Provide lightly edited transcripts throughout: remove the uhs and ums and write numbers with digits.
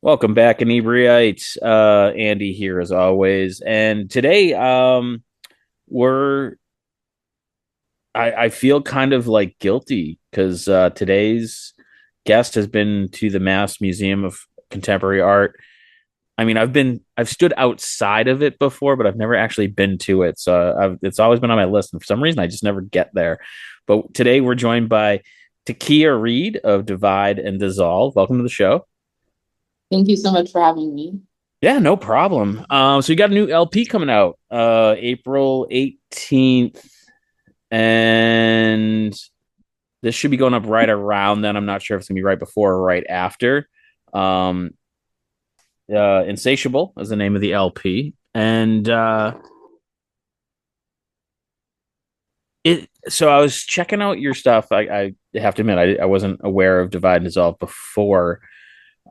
Welcome back, Inebri-art. Andy here as always, and today, we're I feel kind of like guilty because today's guest has been to the Mass Museum of Contemporary Art. I mean, I've stood outside of it before, but I've never actually been to it. So it's always been on my list, and for some reason, I just never get there. But today, we're joined by Takiya Reed of Divide and Dissolve. Welcome to the show. Thank you so much for having me. Yeah, no problem. So you got a new LP coming out, April 18th, and this should be going up right around then. I'm not sure if it's gonna be right before or right after. Um, Insatiable is the name of the LP, and it. So I was checking out your stuff. I have to admit, I wasn't aware of Divide and Dissolve before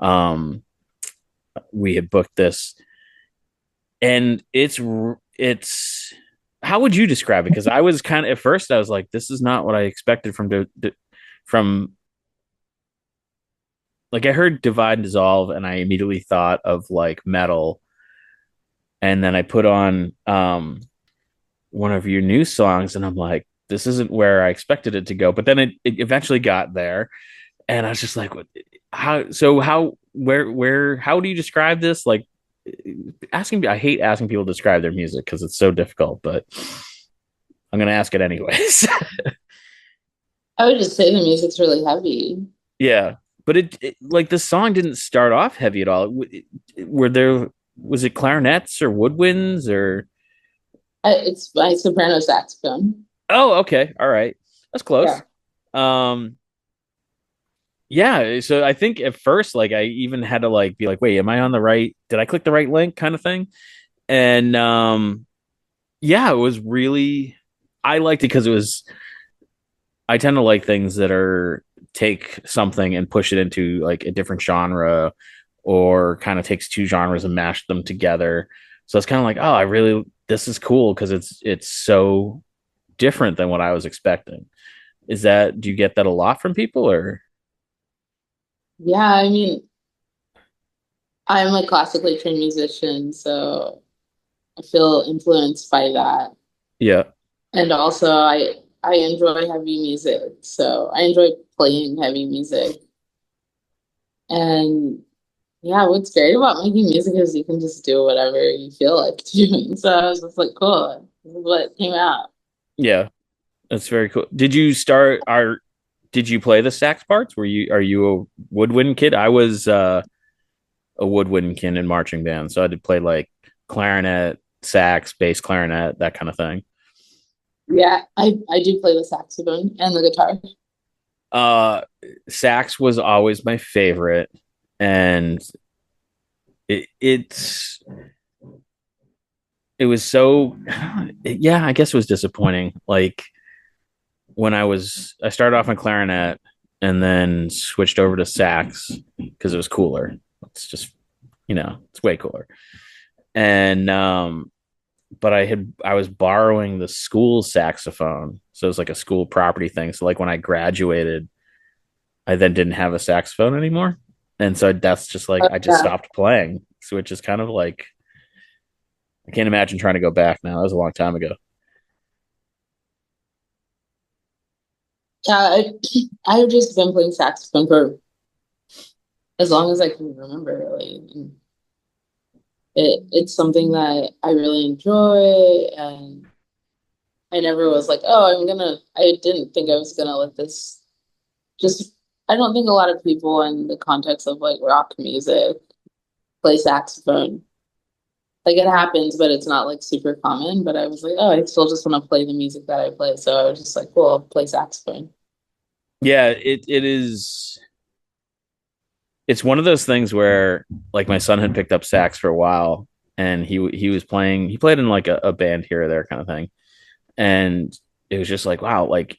um we had booked this, and it's how would you describe it? Because I was kind of at first I was like, this is not what I expected from like I heard Divide and Dissolve, and I immediately thought of like metal, and then I put on one of your new songs, and I'm like, this isn't where I expected it to go. But then it eventually got there, and I was just like, what, how? So how? Where? How do you describe this? Like asking, I hate asking people to describe their music because it's so difficult, but I'm gonna ask it anyways. I would just say the music's really heavy. Yeah, but it like the song didn't start off heavy at all. Were there was it clarinets or woodwinds or? It's my soprano saxophone. Oh, okay, all right, that's close. Yeah. Um, yeah. So I think at first, like, I even had to like be like, wait, am I on the right? Did I click the right link, kind of thing? And yeah, it was really. I liked it because it was. I tend to like things that are take something and push it into like a different genre or kind of takes two genres and mash them together. So it's kind of like, oh, I really this is cool because it's so different than what I was expecting. Is that do you get that a lot from people or Yeah, I mean, I'm a classically trained musician, so I feel influenced by that. yeah. And also I enjoy heavy music, so I enjoy playing heavy music. And yeah, what's great about making music is you can just do whatever you feel like doing. So I was just like, cool, this is what came out. Yeah. That's very cool. Did you play the sax parts? Are you a woodwind kid? I was a woodwind kid in marching band, so I did play like clarinet, sax, bass clarinet, that kind of thing. Yeah, I do play the saxophone and the guitar. Uh, Sax was always my favorite, and it's it was so yeah. I guess it was disappointing. Like when I started off in clarinet and then switched over to sax because it was cooler. It's just it's way cooler. And but I was borrowing the school saxophone, so it was like a school property thing. So like when I graduated, I then didn't have a saxophone anymore, and so that's just like I just Yeah, stopped playing. So it's just kind of like I can't imagine trying to go back now. That was a long time ago. yeah. I've just been playing saxophone for as long as I can remember, really. And it's something that I really enjoy, and I never was like, oh, I'm gonna. I didn't think I was gonna let this just. I don't think a lot of people in the context of like rock music play saxophone. Like it happens, but it's not like super common. But I was like, oh, I still just want to play the music that I play. So I was just like, cool, I'll play saxophone. Yeah, it is. It's one of those things where like my son had picked up sax for a while, and he was playing. He played in like a band here or there kind of thing, and it was just like wow, like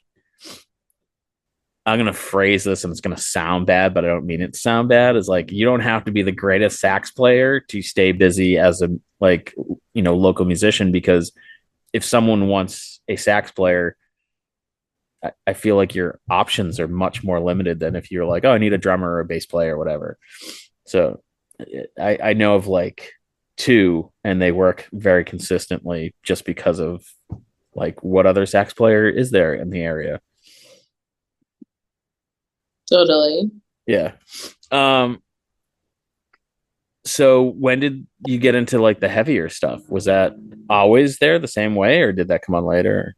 I'm gonna phrase this and it's gonna sound bad, but I don't mean it to sound bad. Is like you don't have to be the greatest sax player to stay busy as a like local musician because if someone wants a sax player, I feel like your options are much more limited than if you're like, oh, I need a drummer or a bass player or whatever. So I know of like two, and they work very consistently just because of like what other sax player is there in the area. Totally. Yeah. Um, so when did you get into like the heavier stuff? Was that always there the same way, or did that come on later?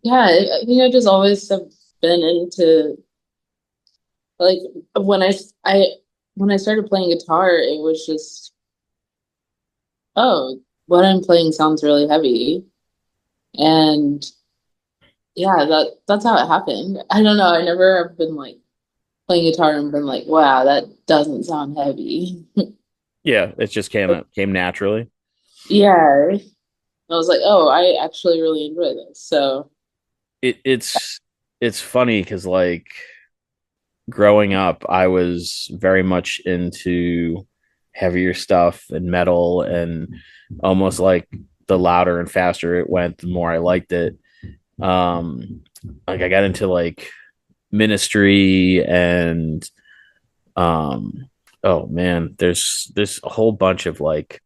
Yeah, I think I just always have been into like when I when I started playing guitar, it was just, oh, what I'm playing sounds really heavy. And yeah, that's how it happened. I don't know. I never have been like playing guitar and been like, wow, that doesn't sound heavy. Yeah, it just came naturally. Yeah. I was like, oh, I actually really enjoy this. So, It's funny because like growing up, I was very much into heavier stuff and metal, and almost like the louder and faster it went, the more I liked it. Like I got into like Ministry and um, oh man, there's a whole bunch of like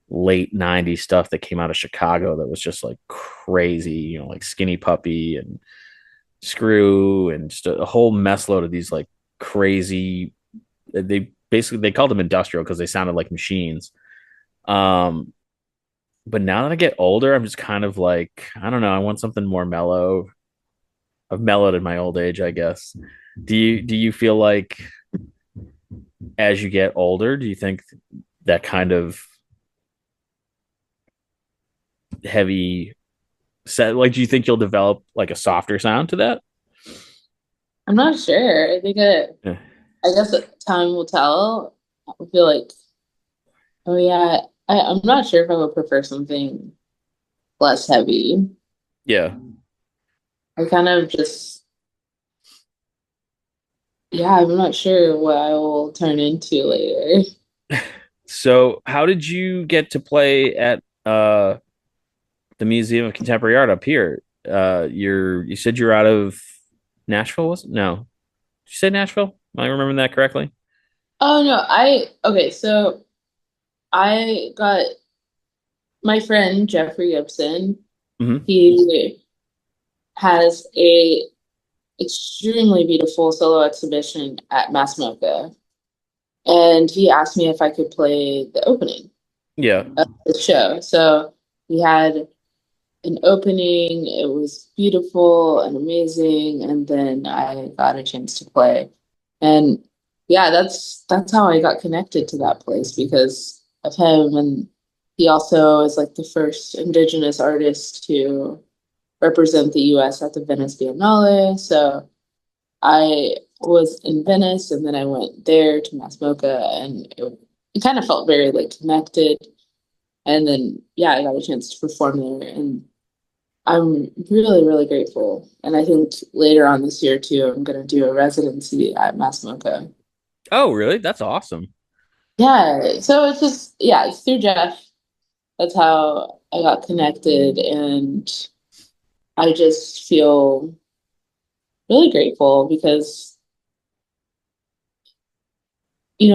late '90s stuff that came out of Chicago that was just like crazy, like Skinny Puppy and Screw and just a whole mess load of these like crazy. They called them industrial because they sounded like machines. Um, but now that I get older, I'm just kind of like, I don't know, I want something more mellow. I've mellowed in my old age, I guess. Do you feel like as you get older, do you think that kind of heavy set, like, do you think you'll develop like a softer sound to that? I'm not sure. Yeah. I guess time will tell. I feel like, oh yeah, I'm not sure if I would prefer something less heavy. Yeah. I kind of just, yeah, I'm not sure what I will turn into later. So, how did you get to play at the Museum of Contemporary Art up here? You said you're out of Nashville, was it? No. Did you say Nashville? Am I remembering that correctly? Oh no, okay, so I got my friend Jeffrey Gibson. Mm-hmm. He has a extremely beautiful solo exhibition at Mass Mocha, and he asked me if I could play the opening Yeah. of the show. So he had an opening. It was beautiful and amazing, and then I got a chance to play. And yeah, that's how I got connected to that place because of him. And he also is like the first Indigenous artist to represent the US at the Venice Biennale. So I was in Venice and then I went there to Mass Mocha, and it kind of felt very like connected. And then yeah, I got a chance to perform there, and I'm really, really grateful. And I think later on this year too, I'm gonna do a residency at Mass Mocha. Oh, really? That's awesome. Yeah, so it's just, yeah, it's through Jeff. That's how I got connected, and I just feel really grateful because,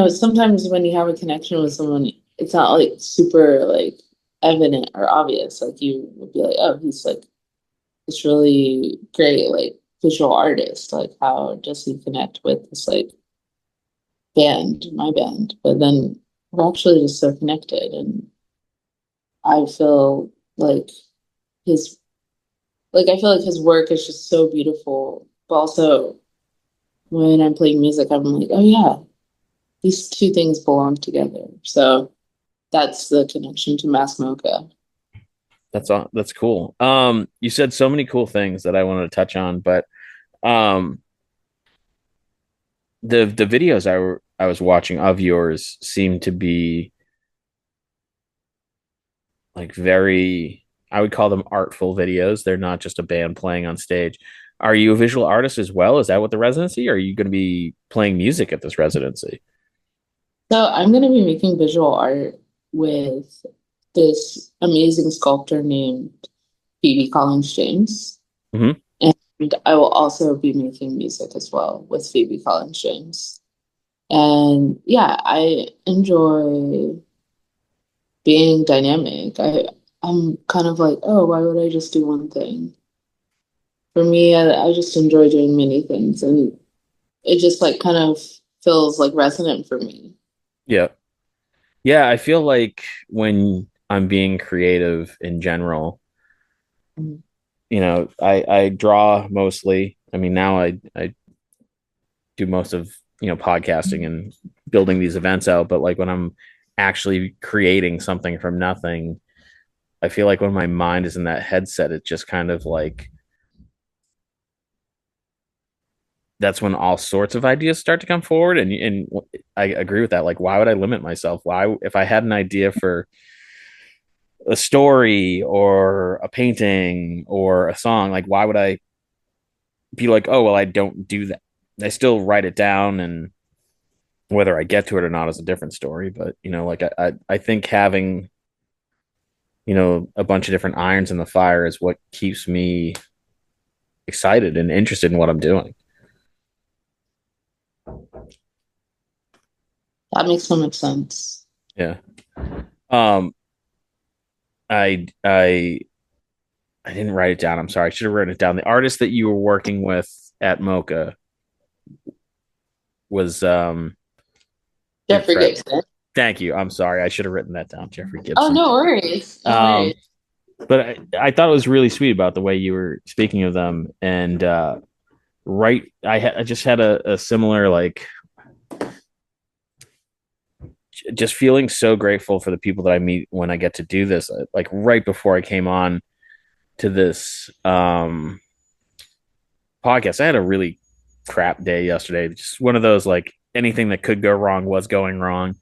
sometimes when you have a connection with someone, it's not like super like evident or obvious. Like you would be like, oh, he's like this really great like visual artist. Like how does he connect with this like band, my band? But then we're actually just so connected, and I feel like his I feel like his work is just so beautiful. But also when I'm playing music, I'm like, oh yeah, these two things belong together. So that's the connection to Mass Mocha. That's cool. You said so many cool things that I wanted to touch on, but um, the videos I was watching of yours seem to be like very, I would call them artful videos. They're not just a band playing on stage. Are you a visual artist as well? Is that what the residency? Or are you going to be playing music at this residency? So I'm going to be making visual art with this amazing sculptor named Phoebe Collins James. Mm-hmm. And I will also be making music as well with Phoebe Collins James. And yeah, I enjoy being dynamic. I'm kind of like, oh, why would I just do one thing? For me, I just enjoy doing many things, and it just like kind of feels like resonant for me. Yeah. Yeah, I feel like when I'm being creative in general, Mhm. I draw mostly. I mean, now I do most of, podcasting and building these events out, but like when I'm actually creating something from nothing, I feel like when my mind is in that headset, it just kind of like that's when all sorts of ideas start to come forward. And I agree with that. Like, why would I limit myself? Why, if I had an idea for a story or a painting or a song, like, why would I be like, oh, well, I don't do that? I still write it down, and whether I get to it or not is a different story. But, like I think having, a bunch of different irons in the fire is what keeps me excited and interested in what I'm doing. That makes so much sense. Yeah. Um, I I didn't write it down. I'm sorry. I should have written it down. The artist that you were working with at Mocha was Jeffrey Gibson. thank you. I'm sorry. I should have written that down. Jeffrey Oh, Gibson. no worries. No Um, worries. but I thought it was really sweet about the way you were speaking of them. And I just had a similar like just feeling so grateful for the people that I meet when I get to do this. Like right before I came on to this podcast, I had a really crap day yesterday. Just one of those like anything that could go wrong was going wrong.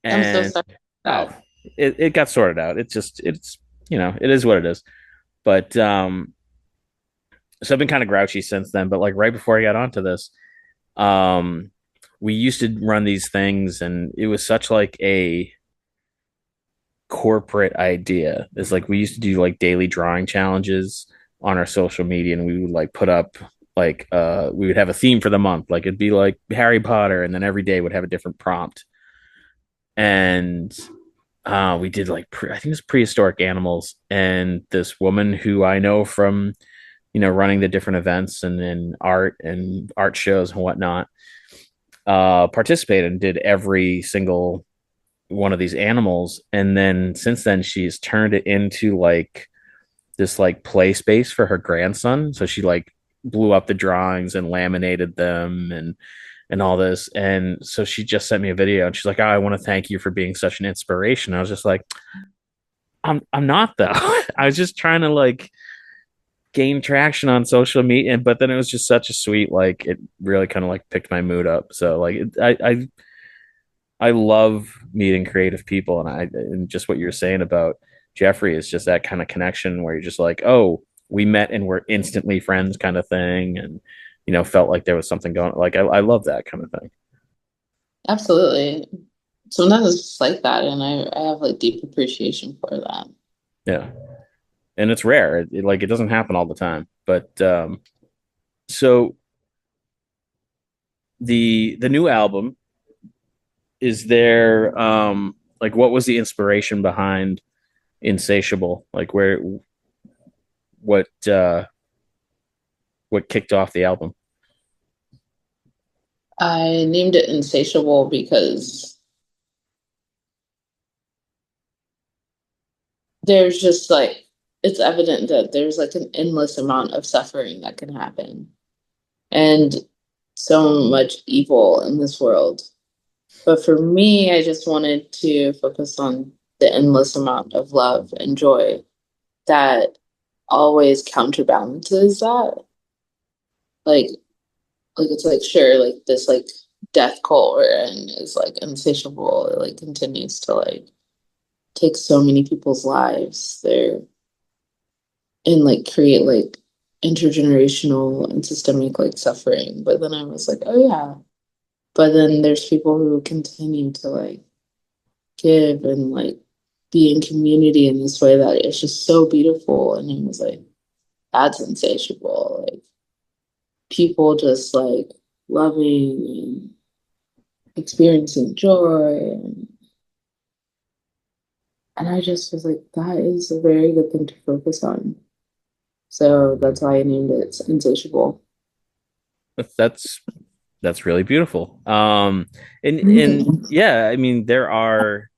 I'm so And sorry oh, about that. it got sorted out. It's it is what it is. But so I've been kind of grouchy since then. But like right before I got onto this, um, we used to run these things, and it was such like a corporate idea. It's like we used to do like daily drawing challenges on our social media, and we would like put up like we would have a theme for the month. Like it'd be like Harry Potter, and then every day would have a different prompt. And we did like I think it was prehistoric animals, and this woman who I know from running the different events and art shows and whatnot participated and did every single one of these animals. And then since then she's turned it into like this like play space for her grandson. So she like blew up the drawings and laminated them and all this. And so she just sent me a video, and she's like, oh, I want to thank you for being such an inspiration. I was just like, I'm not though. I was just trying to like gain traction on social media, but then it was just such a sweet like it really kind of like picked my mood up. So like I love meeting creative people, and just what you're saying about Jeffrey is just that kind of connection where you're just like, oh, we met and we're instantly friends kind of thing, and felt like there was something going. Like I love that kind of thing. Absolutely. Sometimes it's just like that, and I have like deep appreciation for that. Yeah, and it's rare. Like it doesn't happen all the time. But so the new album, is there like what was the inspiration behind Insatiable? Like what uh what kicked off the album? I named it Insatiable because there's just like it's evident that there's like an endless amount of suffering that can happen and so much evil in this world. But for me, I just wanted to focus on the endless amount of love and joy that always counterbalances that. Like, like it's like sure, like this like death cult we're in is like insatiable. It like continues to like take so many people's lives there and like create like intergenerational and systemic like suffering. But then I was like, oh yeah. But then there's people who continue to like give and like be in community in this way that it's just so beautiful. And it was like, that's insatiable. Like people just like loving experiencing joy. And I just was like, that is a very good thing to focus on. So that's why I named it Insatiable. That's that's really beautiful. And Mhm. yeah, I mean there are.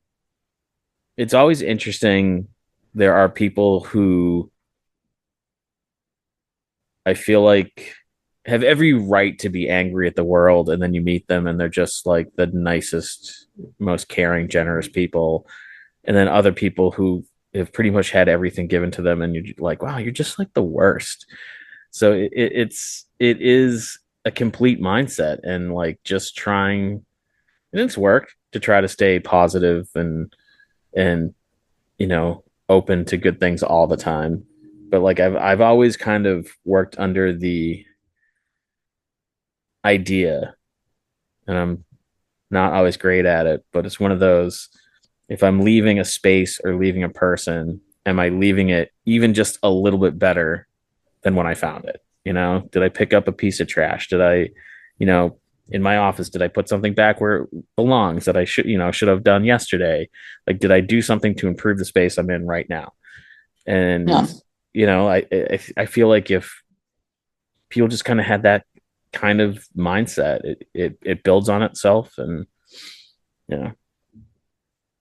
It's always interesting. There are people who I feel like have every right to be angry at the world, and then you meet them and they're just like the nicest, most caring, generous people. And then other people who have pretty much had everything given to them, and you're like, wow, you're just like the worst. So it is a complete mindset, and like just trying, and it's work to try to stay positive and open to good things all the time. But like I've always kind of worked under the idea, and I'm not always great at it, but it's one of those, if I'm leaving a space or leaving a person, am I leaving it even just a little bit better than when I found it? Did I pick up a piece of trash? Did I, you know, in my office, did I put something back where it belongs that I should have done yesterday? Like, did I do something to improve the space I'm in right now? Yeah. And I feel like if people just kind of had that kind of mindset, it builds on itself, and you know,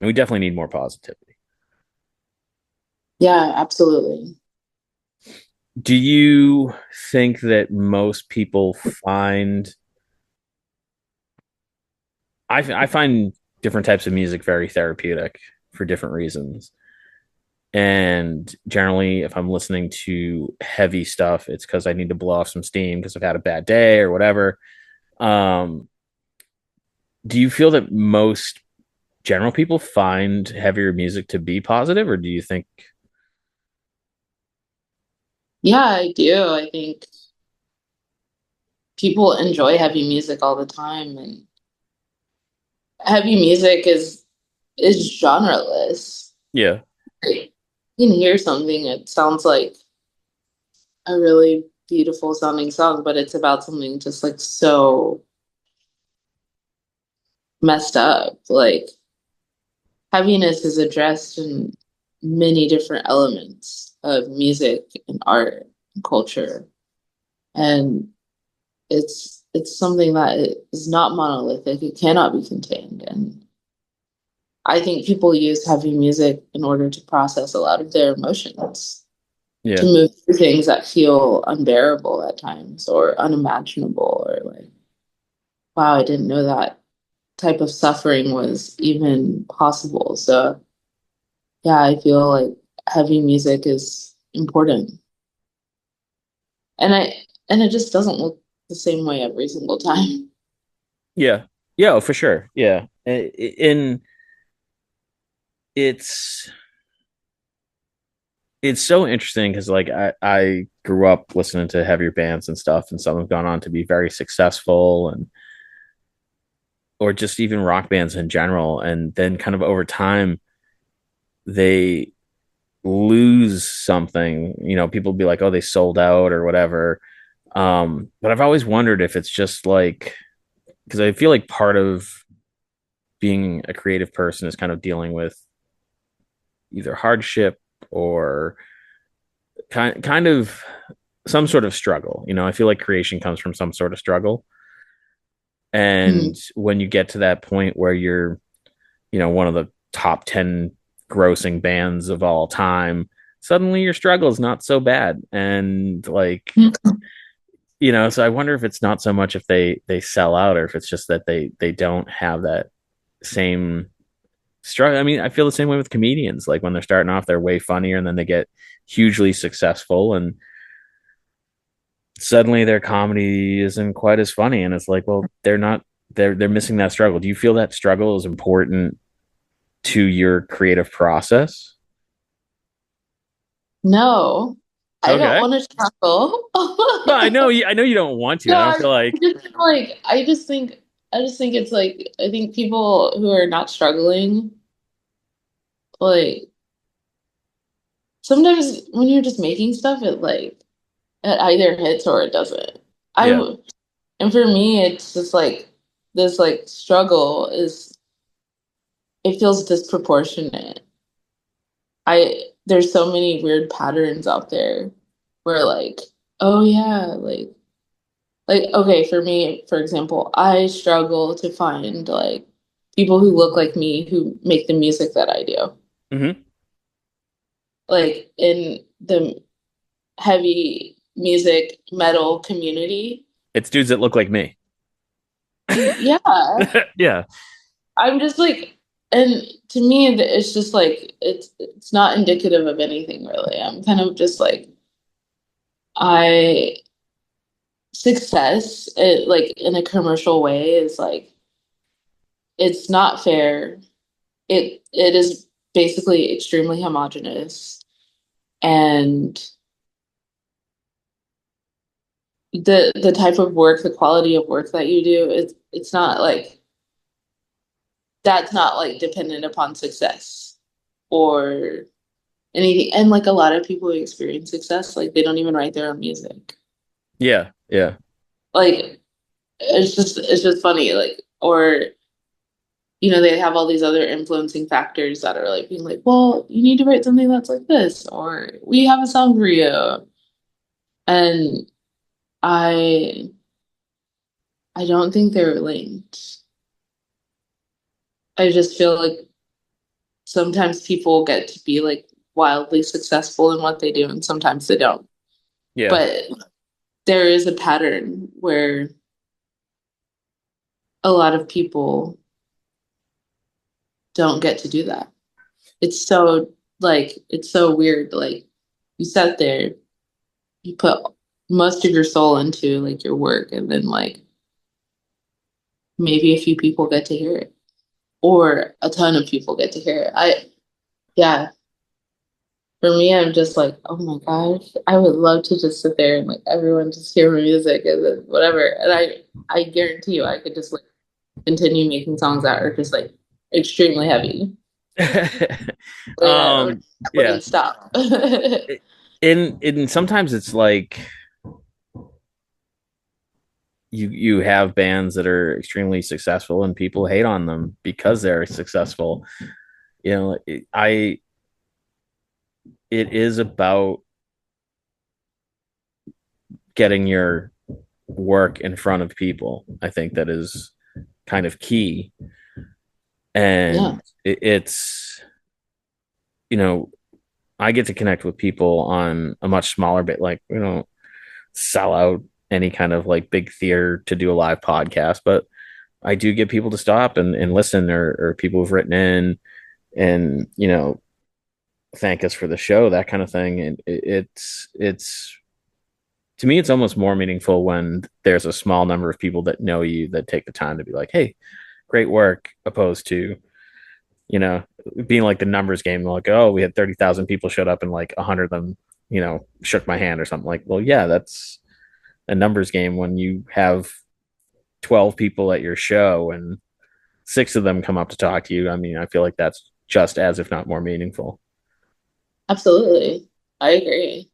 and we definitely need more positivity. Yeah, absolutely. Do you think that most people find I find different types of music very therapeutic for different reasons. And generally, if I'm listening to heavy stuff, it's because I need to blow off some steam because I've had a bad day or whatever. Um, do you feel that most general people find heavier music to be positive, or do you think, Yeah, I do. I think people enjoy heavy music all the time, and heavy music is genreless. yeah, Like, you can hear something, it sounds like a really beautiful sounding song, but it's about something just like so messed up. Like heaviness is addressed in many different elements of music and art and culture. And it's something that is not monolithic. It cannot be contained. And I think people use heavy music in order to process a lot of their emotions, to yeah, move through things that feel unbearable at times or unimaginable or like, wow, I didn't know that type of suffering was even possible. So yeah, I feel like heavy music is important. And it just doesn't look the same way every single time. yeah, yeah, oh, for sure, yeah. And it's it's so interesting because like I grew up listening to heavier bands and stuff, and some have gone on to be very successful, and or just even rock bands in general, and then kind of over time they lose something. People be like, oh, they sold out or whatever. But I've always wondered if it's just like, because I feel like part of being a creative person is kind of dealing with either hardship or kind of some sort of struggle. I feel like creation comes from some sort of struggle. And Mhm. when you get to that point where you're, one of the top 10 grossing bands of all time, suddenly your struggle is not so bad. And like, so I wonder if it's not so much if they sell out, or if it's just that they don't have that same struggle. I mean, I feel the same way with comedians. Like when they're starting off, they're way funnier, and then they get hugely successful, and suddenly their comedy isn't quite as funny. And it's like, well, they're missing that struggle. Do you feel that struggle is important to your creative process? No, I don't Okay. want to struggle. Well, I know you don't want to. No, I don't feel like, I just think it's like I think people who are not struggling, like sometimes when you're just making stuff, it either hits or it doesn't. yeah, I and for me, it's just like this like struggle is it feels disproportionate. I there's so many weird patterns out there where like, oh yeah, like okay, for me, for example, I struggle to find like people who look like me who make the music that I do. Hmm. Like in the heavy music metal community. It's dudes that look like me. Yeah, Yeah. I'm just like, and to me, it's just like it's not indicative of anything really. I'm kind of just like I success, like in a commercial way, is like it's not fair. It is basically extremely homogenous, and the type of work, the quality of work that you do, it's not like that's not like dependent upon success or anything. And like a lot of people who experience success, like they don't even write their own music. Yeah. Yeah. Like it's just funny. Like or they have all these other influencing factors that are like being like, well, you need to write something that's like this, or we have a song for you. And I I don't think they're linked. I just feel like sometimes people get to be like wildly successful in what they do, and sometimes they don't. Yeah. But there is a pattern where a lot of people don't get to do that. It's so weird. Like you sat there, you put most of your soul into like your work, and then like maybe a few people get to hear it, or a ton of people get to hear it. Yeah, for me, I'm just like, oh my gosh, I would love to just sit there and like everyone just hear my music and then whatever. And I guarantee you, I could just like continue making songs that are just like extremely heavy. Yeah, like, I Yeah. wouldn't stop. In sometimes it's like you have bands that are extremely successful and people hate on them because they're successful. I it is about getting your work in front of people. I think that is kind of key. Yeah. And it's, you know, I get to connect with people on a much smaller bit, like, sell out any kind of like big theater to do a live podcast, but I do get people to stop and listen, or people who've written in and, thank us for the show, that kind of thing. And it's, to me, it's almost more meaningful when there's a small number of people that know you that take the time to be like, hey, great work, opposed to, you know, being like the numbers game, like, oh, we had 30,000 people showed up and like 100 of them, shook my hand or something. Like, well, yeah, that's a numbers game when you have 12 people at your show and six of them come up to talk to you. I mean, I feel like that's just as, if not more meaningful. Absolutely. I agree.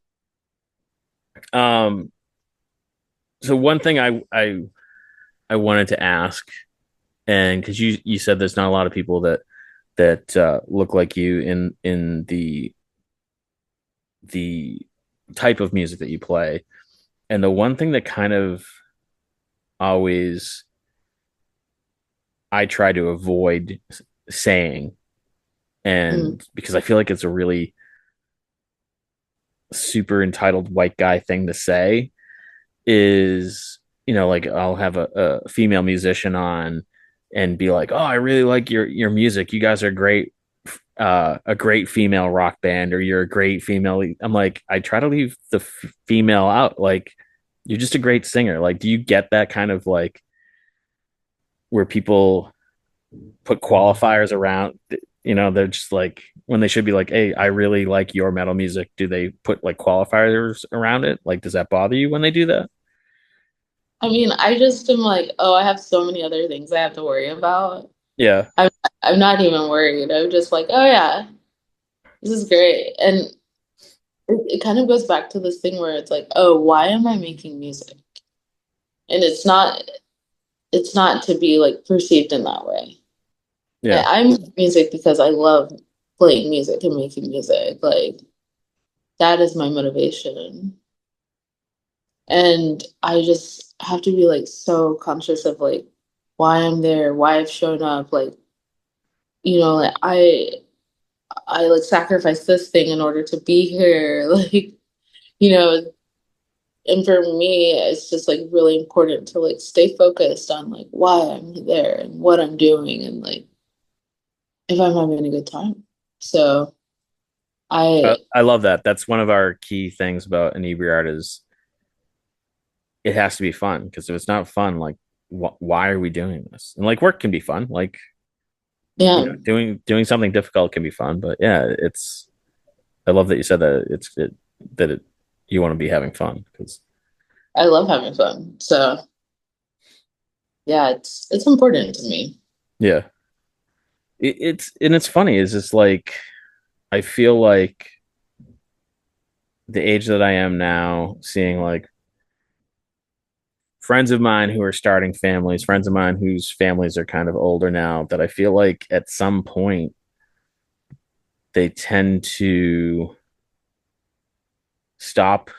Um, so one thing I wanted to ask, and because you said there's not a lot of people that look like you in the type of music that you play, and the one thing that kind of always I try to avoid saying, Mm. and because I feel like it's a really super entitled white guy thing to say, is, like I'll have a female musician on and be like, oh, I really like your music, you guys are great, a great female rock band, or you're a great female. I'm like, I try to leave the female out. Like, you're just a great singer. Like, do you get that kind of like where people put qualifiers around, they're just like, when they should be like, hey, I really like your metal music, do they put like qualifiers around it? Like, does that bother you when they do that? I mean, I just am like, oh, I have so many other things I have to worry about. Yeah. I'm I'm not even worried. I'm just like, oh yeah, this is great. And it kind of goes back to this thing where it's like, oh, why am I making music? And it's not. it's not to be like perceived in that way. Yeah. I make music because I love playing music and making music. Like that is my motivation. And I just have to be like so conscious of like why I'm there, why I've shown up. Like, like I like sacrifice this thing in order to be here. Like, you know, and for me, it's just like really important to like stay focused on like why I'm there and what I'm doing and like if I'm having a good time. So I I love that. That's one of our key things about Inebri-art is it has to be fun because if it's not fun, like why are we doing this? And like work can be fun, like yeah, doing something difficult can be fun, but yeah, it's I love that you said that that it you want to be having fun because I love having fun. So yeah, it's important to me. yeah, it's and it's funny is just like I feel like the age that I am now, seeing like friends of mine who are starting families, friends of mine whose families are kind of older now, that I feel like at some point they tend to stop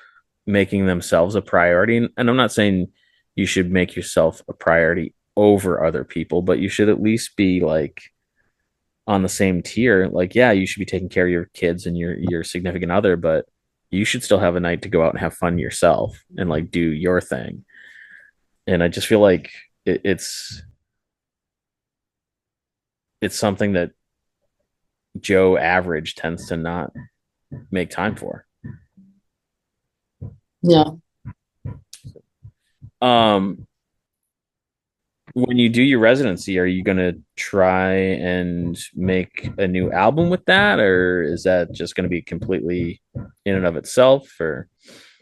making themselves a priority. And I'm not saying you should make yourself a priority over other people, but you should at least be like on the same tier. Like, yeah, you should be taking care of your kids and your significant other, but you should still have a night to go out and have fun yourself and like do your thing. And I just feel like it's something that Joe average tends to not make time for. Yeah. Um, when you do your residency, are you going to try and make a new album with that, or is that just going to be completely in and of itself? Or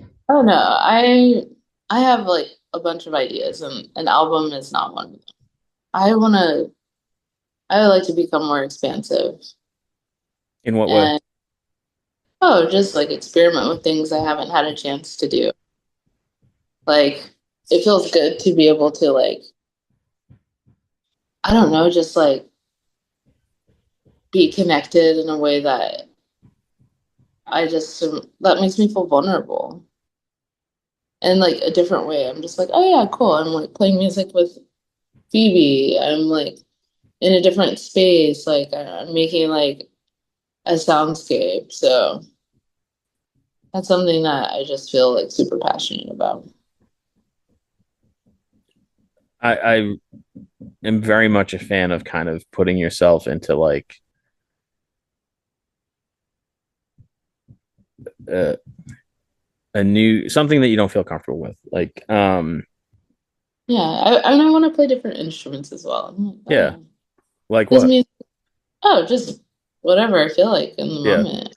I don't know. I have like a bunch of ideas and an album is not one of them. I wanna I would like to become more expansive in what way? and just like experiment with things I haven't had a chance to do. Like it feels good to be able to like, I don't know, just like be connected in a way that that makes me feel vulnerable in like a different way. I'm just like, oh yeah, cool. I'm like playing music with Phoebe. I'm like in a different space. Like I'm making like a soundscape. So that's something that I just feel like super passionate about. I am very much a fan of kind of putting yourself into like a, a new something that you don't feel comfortable with. Like, Yeah, I want to play different instruments as well. I'm like, oh yeah, yeah, like this what? music. Oh, just whatever I feel like in the Yeah, moment.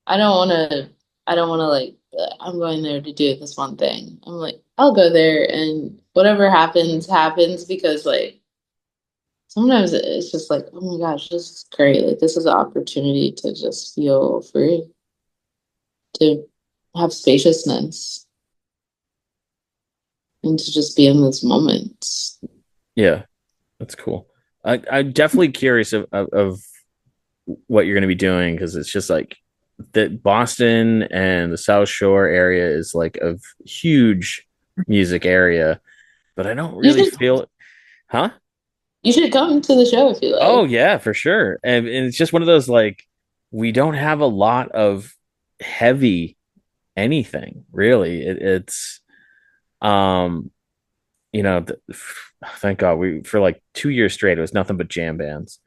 I don't want to. I don't want to like. I'm going there to do this one thing. I'm like, I'll go there and whatever happens, happens because like sometimes it's just like, oh my gosh, this is great. Like this is an opportunity to just feel free, to have spaciousness, and to just be in this moment. yeah, that's cool. I'm definitely curious of what you're going to be doing because it's just like that Boston and the South Shore area is like a huge music area, but I don't You really should feel it. Huh? you should come to the show if you Oh like. yeah, for sure. And it's just one of those like we don't have a lot of heavy anything really. It's um you know th- thank God we for like 2 years straight it was nothing but jam bands.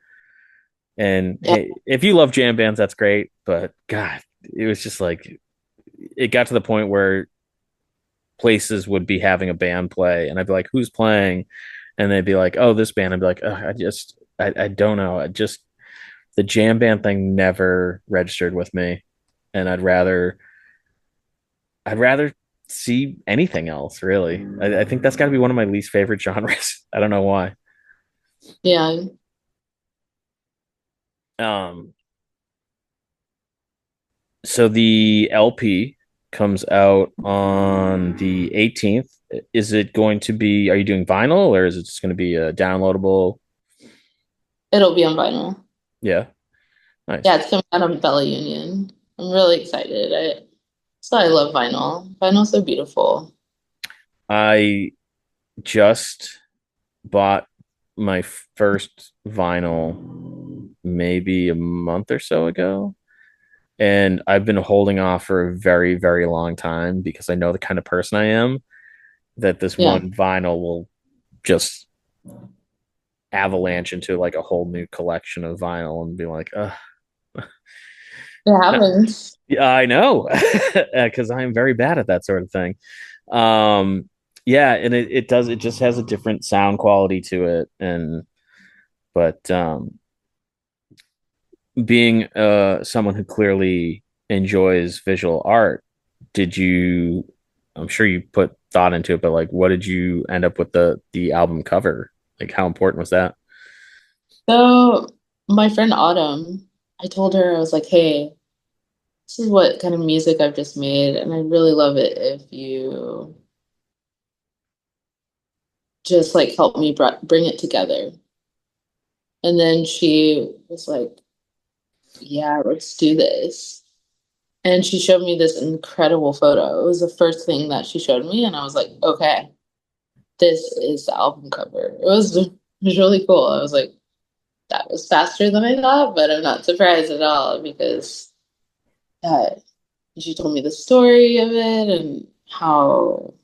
And Yeah, hey, if you love jam bands, that's great. But God, it was just like it got to the point where places would be having a band play, and I'd be like, "Who's playing?" And they'd be like, "Oh, this band." I'd be like, I don't know. I just the jam band thing never registered with me, and I'd rather see anything else. Really, I think that's got to be one of my least favorite genres. I don't know why. yeah. Um, so the LP comes out on the 18th. Is it going to be, are you doing vinyl or is it just going to be a downloadable? It'll be on vinyl. Yeah, Yeah, nice. it's coming out on Bella Union. I'm really excited. I love vinyl. Vinyl's so beautiful. I just bought my first vinyl maybe a month or so ago. And I've been holding off for a very, very long time because I know the kind of person I am that this Yeah, one vinyl will just avalanche into like a whole new collection of vinyl and be like, it happens. yeah, I know, because I'm very bad at that sort of thing. Um, yeah, and it does, it just has a different sound quality to it. And, but being someone who clearly enjoys visual art, did you, I'm sure you put thought into it, but like what did you end up with the album cover? Like how important was that? So my friend Autumn, I told her, I was like, hey, this is what kind of music I've just made, and I'd really love it if you just like help me bring it together. And then she was like, yeah, let's do this. And she showed me this incredible photo. It was the first thing that she showed me, and I was like, okay, this is the album cover. It was really cool. I was like, that was faster than I thought, but I'm not surprised at all because uh, she told me the story of it and how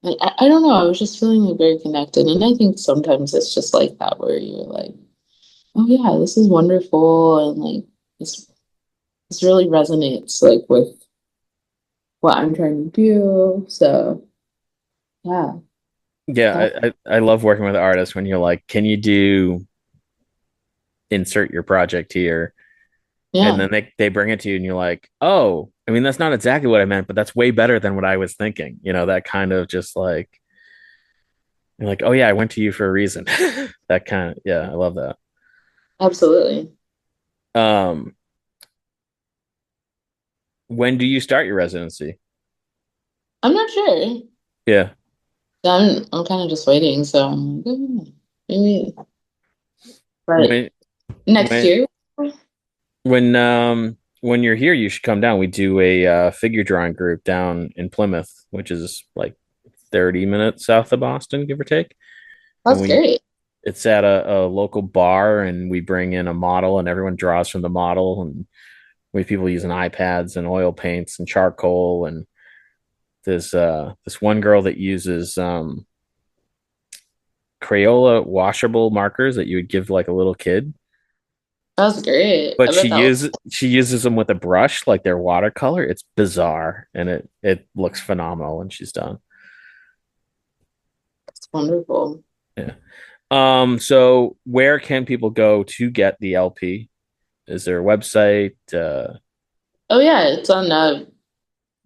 I don't know. I was just feeling like very connected, and I think sometimes it's just like that where you're like, oh yeah, this is wonderful, and like this really resonates like with what I'm trying to do. So yeah, Yeah, that I love working with artists when you're like, can you do insert your project here? And yeah, then they bring it to you and you're like, oh, I mean, that's not exactly what I meant, but that's way better than what I was thinking. You know, that kind of just like, you're like, oh yeah, I went to you for a reason. That kind of, yeah, I love that. absolutely. Um, when do you start your residency? I'm not sure. Yeah. I'm kind of just waiting. So I'm like, maybe, but When next when year. when you're here, you should come down. We do a figure drawing group down in Plymouth, which is like 30 minutes south of Boston, give or take. And That's we great. it's at a local bar and we bring in a model and everyone draws from the model and we have people using iPads and oil paints and charcoal and there's this one girl that uses Crayola washable markers that you would give like a little kid, That's great. I but bet that was she uses them with a brush like they're watercolor. It's bizarre and it looks phenomenal when she's done. wonderful. Yeah. So where can people go to get the LP? Is there a website? Oh yeah, it's on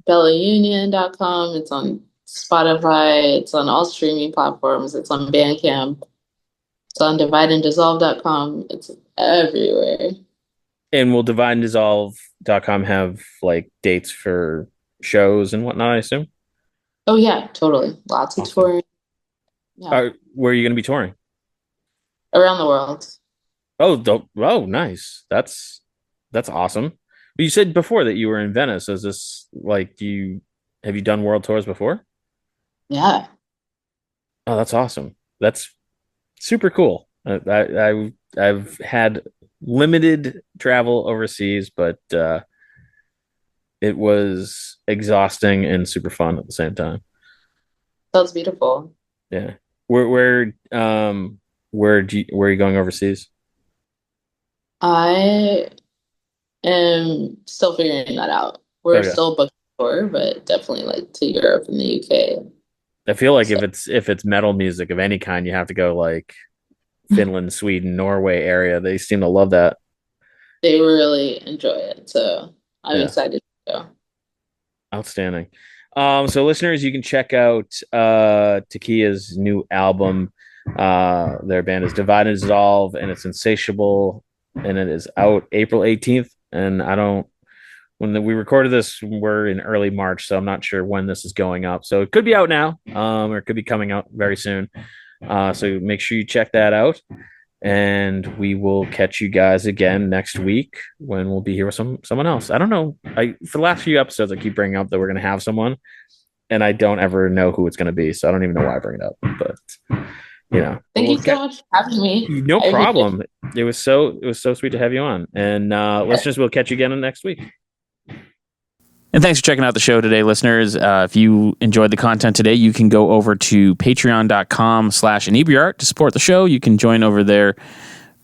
bellaunion.com. It's on Spotify. It's on all streaming platforms. It's on Bandcamp. It's on divideanddissolve.com. It's everywhere. And will divideanddissolve.com have like dates for shows and whatnot, I assume? Oh yeah, totally. Lots of Awesome. touring. Yeah, Where are you going to be touring? around the world. Oh, nice. That's awesome. But you said before that you were in Venice. Is this like do you have you done world tours before? Yeah, Oh, that's awesome. That's super cool. I've had limited travel overseas, but it was exhausting and super fun at the same time. that's beautiful. Yeah. Where are you going overseas? I am still figuring that out. We're Okay. still booked tour, but definitely like to Europe and the UK. I feel like So if it's metal music of any kind, you have to go like Finland, Sweden, Norway area. They seem to love that. they really enjoy it. So I'm Yeah. excited to go. Outstanding. So listeners, you can check out Takiya's new album. Their band is Divide and Dissolve, and it's Insatiable, and it is out April 18th. And I don't we recorded this, we're in early March, so I'm not sure when this is going up. So it could be out now, or it could be coming out very soon. So make sure you check that out. And we will catch you guys again next week when we'll be here with someone else. I don't know. For the last few episodes, I keep bringing up that we're going to have someone, and I don't ever know who it's going to be. So I don't even know why I bring it up. But Thank you so much for having me. No problem. It was so sweet to have you on. And listeners, we'll catch you again next week. And thanks for checking out the show today, listeners. If you enjoyed the content today, you can go over to patreon.com/Inebri-art to support the show. You can join over there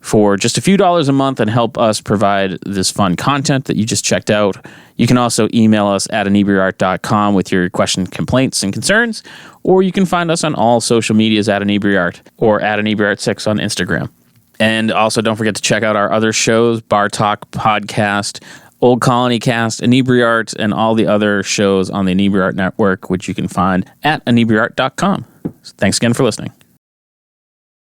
for just a few dollars a month and help us provide this fun content that you just checked out. You can also email us at Inebri-art.com with your questions, complaints, and concerns, or you can find us on all social medias at Inebri-art or at Inebri-art6 on Instagram. And also don't forget to check out our other shows, Bar Talk Podcast, Old Colony Cast, Inebri-art, and all the other shows on the Inebri-art Network, which you can find at Inebri-art.com. So thanks again for listening.